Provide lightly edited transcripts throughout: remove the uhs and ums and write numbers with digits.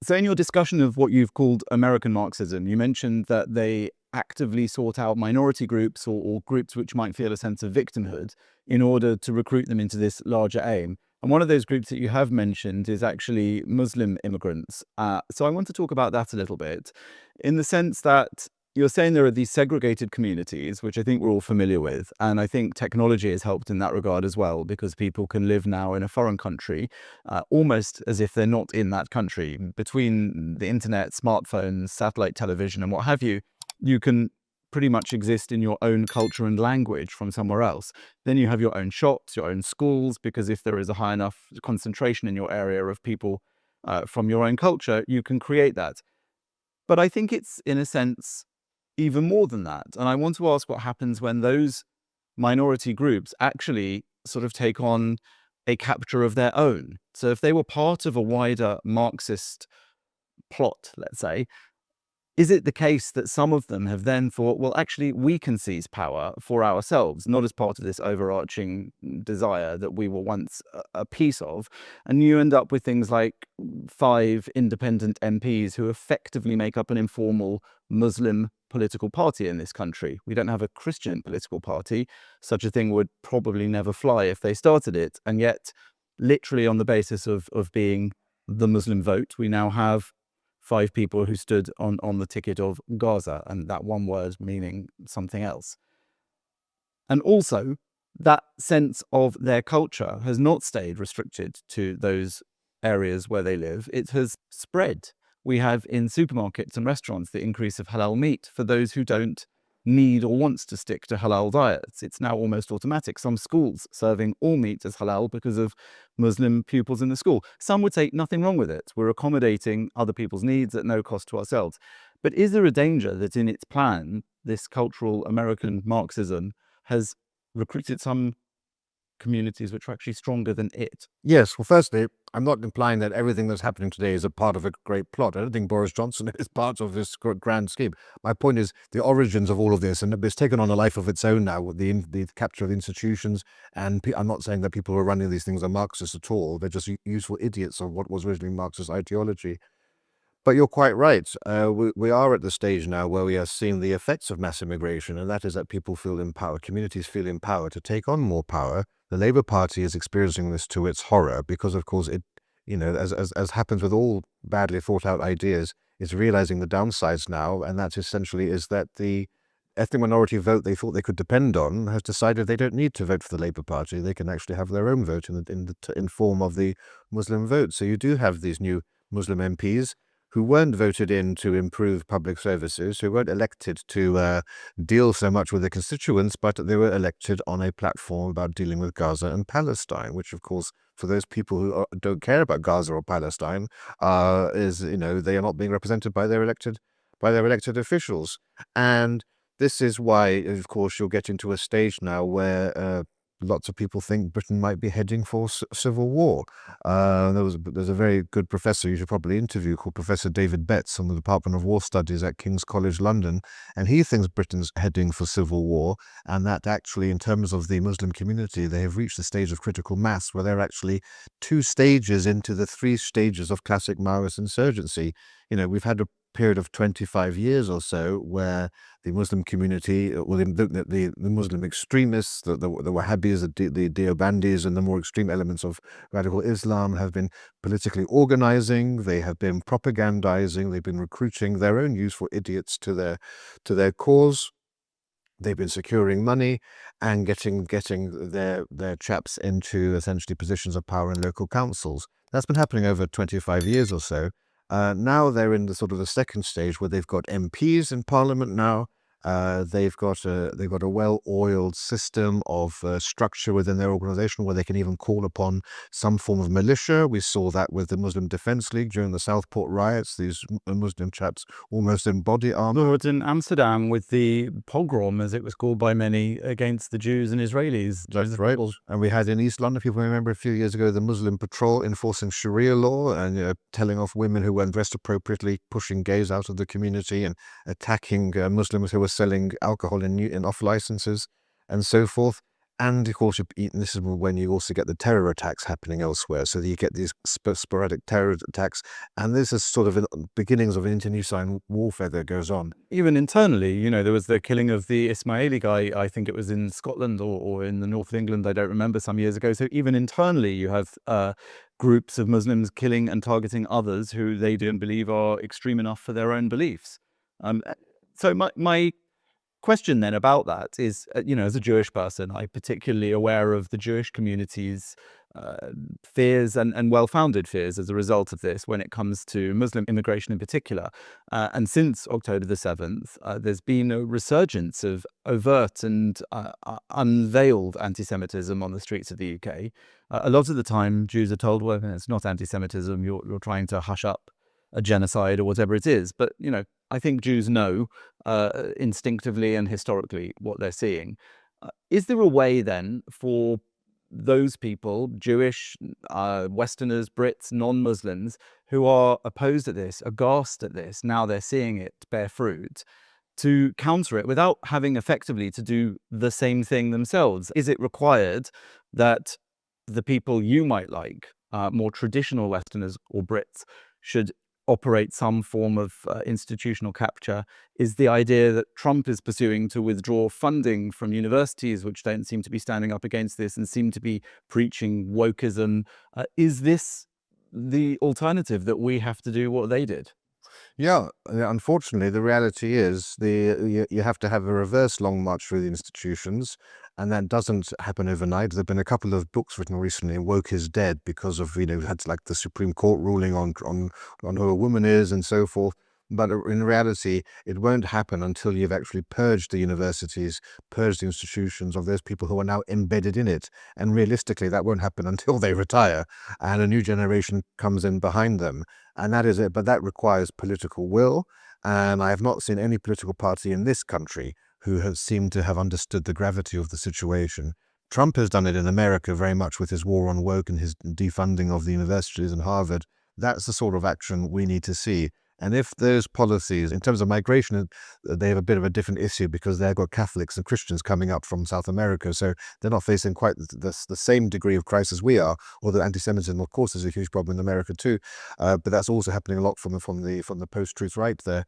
So in your discussion of what you've called American Marxism, you mentioned that they actively sought out minority groups or groups which might feel a sense of victimhood in order to recruit them into this larger aim. And one of those groups that you have mentioned is actually Muslim immigrants. So I want to talk about that a little bit, in the sense that you're saying there are these segregated communities, which I think we're all familiar with. And I think technology has helped in that regard as well, because people can live now in a foreign country almost as if they're not in that country. Between the internet, smartphones, satellite television, and what have you, you can pretty much exist in your own culture and language from somewhere else. Then you have your own shops, your own schools, because if there is a high enough concentration in your area of people from your own culture, you can create that. But I think it's, in a sense, even more than that. And I want to ask what happens when those minority groups actually sort of take on a capture of their own. So if they were part of a wider Marxist plot, let's say, is it the case that some of them have then thought, well, actually, we can seize power for ourselves, not as part of this overarching desire that we were once a piece of? And you end up with things like 5 independent MPs who effectively make up an informal Muslim political party in this country. We don't have a Christian political party. Such a thing would probably never fly if they started it. And yet, literally on the basis of being the Muslim vote, we now have 5 people who stood on the ticket of Gaza, and that one word meaning something else. And also, that sense of their culture has not stayed restricted to those areas where they live. It has spread. We have in supermarkets and restaurants the increase of halal meat for those who don't need or wants to stick to halal diets. It's now almost automatic. Some schools serving all meat as halal because of Muslim pupils in the school. Some would say nothing wrong with it. We're accommodating other people's needs at no cost to ourselves. But is there a danger that in its plan, this cultural American Marxism has recruited some communities which are actually stronger than it? Yes, well, firstly, I'm not implying that everything that's happening today is a part of a great plot. I don't think Boris Johnson is part of this grand scheme. My point is the origins of all of this, and it's taken on a life of its own now with the capture of institutions. And I'm not saying that people who are running these things are Marxists at all. They're just useful idiots of what was originally Marxist ideology. But you're quite right. We are at the stage now where we are seeing the effects of mass immigration, and that is that people feel empowered, communities feel empowered to take on more power. The Labour Party is experiencing this to its horror because, of course, it, as happens with all badly thought out ideas, it's realizing the downsides now, and that essentially is that the ethnic minority vote they thought they could depend on has decided they don't need to vote for the Labour Party. They can actually have their own vote in form of the Muslim vote. So you do have these new Muslim MPs who weren't voted in to improve public services, who weren't elected to deal so much with their constituents, but they were elected on a platform about dealing with Gaza and Palestine, which, of course, for those people who don't care about Gaza or Palestine, is, they are not being represented by their elected officials. And this is why, of course, you'll get into a stage now where lots of people think Britain might be heading for civil war. There's a very good professor you should probably interview called Professor David Betts from the Department of War Studies at King's College London, and he thinks Britain's heading for civil war, and that actually, in terms of the Muslim community, they have reached the stage of critical mass where they're actually 2 stages into the 3 stages of classic Maoist insurgency. We've had a period of 25 years or so where the Muslim community, or the Muslim extremists, the Wahhabis, the Deobandis, and the more extreme elements of radical Islam have been politically organizing, they have been propagandizing, they've been recruiting their own useful idiots to their cause. They've been securing money and getting their chaps into essentially positions of power in local councils. That's been happening over 25 years or so. Now they're in the sort of the second stage where they've got MPs in Parliament now. They've got a well-oiled system of structure within their organisation where they can even call upon some form of militia. We saw that with the Muslim Defence League during the Southport riots. These Muslim chaps almost in body armour. No, it's in Amsterdam with the pogrom, as it was called by many, against the Jews and Israelis. That's right. And we had in East London, people remember a few years ago, the Muslim Patrol enforcing Sharia law and telling off women who weren't dressed appropriately, pushing gays out of the community and attacking Muslims who were selling alcohol in off licenses and so forth. And of course, this is when you also get the terror attacks happening elsewhere. So you get these sporadic terror attacks, and this is sort of beginnings of an internecine warfare that goes on. Even internally, there was the killing of the Ismaili guy, I think it was in Scotland or in the north of England, I don't remember, some years ago. So even internally, you have groups of Muslims killing and targeting others who they don't believe are extreme enough for their own beliefs. So my question then about that is, as a Jewish person, I'm particularly aware of the Jewish community's fears and well-founded fears as a result of this when it comes to Muslim immigration in particular. And since October the 7th, there's been a resurgence of overt and unveiled anti-Semitism on the streets of the UK. A lot of the time, Jews are told, well, it's not anti-Semitism, you're trying to hush up a genocide or whatever it is. But, I think Jews know instinctively and historically what they're seeing. Is there a way then for those people, Jewish, Westerners, Brits, non-Muslims, who are opposed at this, aghast at this, now they're seeing it bear fruit, to counter it without having effectively to do the same thing themselves? Is it required that the people you might like, more traditional Westerners or Brits, should operate some form of institutional capture? Is the idea that Trump is pursuing to withdraw funding from universities, which don't seem to be standing up against this and seem to be preaching wokeism, is this the alternative, that we have to do what they did? Yeah, unfortunately, the reality is you have to have a reverse long march through the institutions, and that doesn't happen overnight. There've been a couple of books written recently, "Woke is Dead," because of had like the Supreme Court ruling on who a woman is and so forth. But in reality, it won't happen until you've actually purged the universities, purged the institutions of those people who are now embedded in it. And realistically, that won't happen until they retire and a new generation comes in behind them. And that is it. But that requires political will. And I have not seen any political party in this country who has seemed to have understood the gravity of the situation. Trump has done it in America very much with his war on woke and his defunding of the universities and Harvard. That's the sort of action we need to see. And if those policies, in terms of migration, they have a bit of a different issue because they've got Catholics and Christians coming up from South America. So they're not facing quite the same degree of crisis we are, although anti-Semitism, of course, is a huge problem in America too. But that's also happening a lot from the post-truth right there.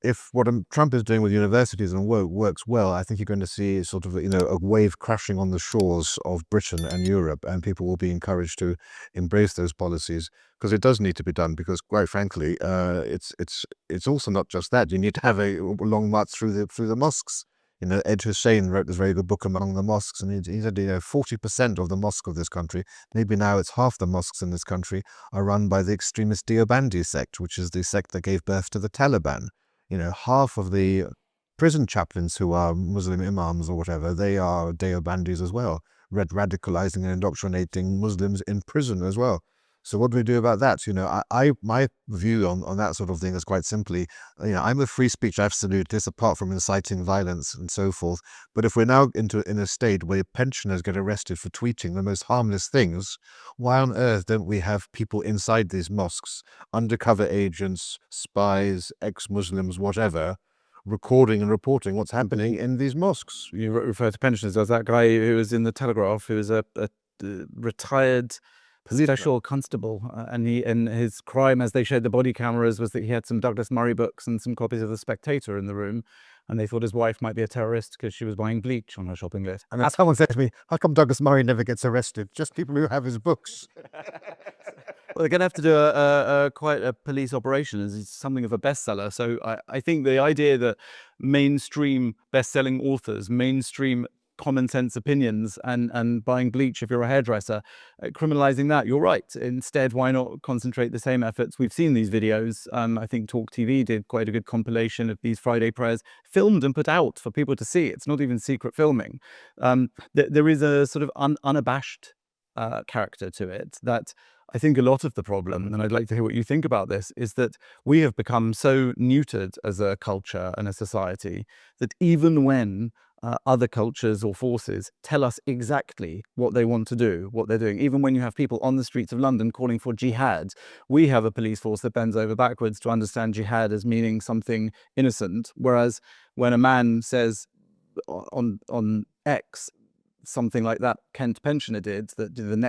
If what Trump is doing with universities and woke works well, I think you're going to see sort of a wave crashing on the shores of Britain and Europe, and people will be encouraged to embrace those policies because it does need to be done. Because quite frankly, it's also not just that. You need to have a long march through the mosques. Ed Hussein wrote this very good book Among the Mosques, and he said 40% of the mosques of this country, maybe now it's half the mosques in this country, are run by the extremist Deobandi sect, which is the sect that gave birth to the Taliban. Half of the prison chaplains who are Muslim imams or whatever, they are Deobandis as well, radicalizing and indoctrinating Muslims in prison as well. So what do we do about that? My view on that sort of thing is quite simply, I'm a free speech absolutist, apart from inciting violence and so forth. But if we're now in a state where pensioners get arrested for tweeting the most harmless things, why on earth don't we have people inside these mosques, undercover agents, spies, ex-Muslims, whatever, recording and reporting what's happening in these mosques? You refer to pensioners. There was that guy who was in the Telegraph, who was a retired special constable, and his crime, as they showed the body cameras, was that he had some Douglas Murray books and some copies of The Spectator in the room, and they thought his wife might be a terrorist because she was buying bleach on her shopping list. And then someone said to me, how come Douglas Murray never gets arrested? Just people who have his books. Well, they're going to have to do quite a police operation, as it's something of a bestseller. So I think the idea that mainstream best-selling authors, mainstream common sense opinions and buying bleach if you're a hairdresser, criminalizing that, you're right. Instead, why not concentrate the same efforts? We've seen these videos. I think Talk TV did quite a good compilation of these Friday prayers, filmed and put out for people to see. It's not even secret filming. There is a sort of unabashed character to it that I think a lot of the problem, and I'd like to hear what you think about this, is that we have become so neutered as a culture and a society that even when other cultures or forces tell us exactly what they want to do, what they're doing, even when you have people on the streets of London calling for jihad, we have a police force that bends over backwards to understand jihad as meaning something innocent. Whereas when a man says, on X, something like that Kent pensioner did, that the next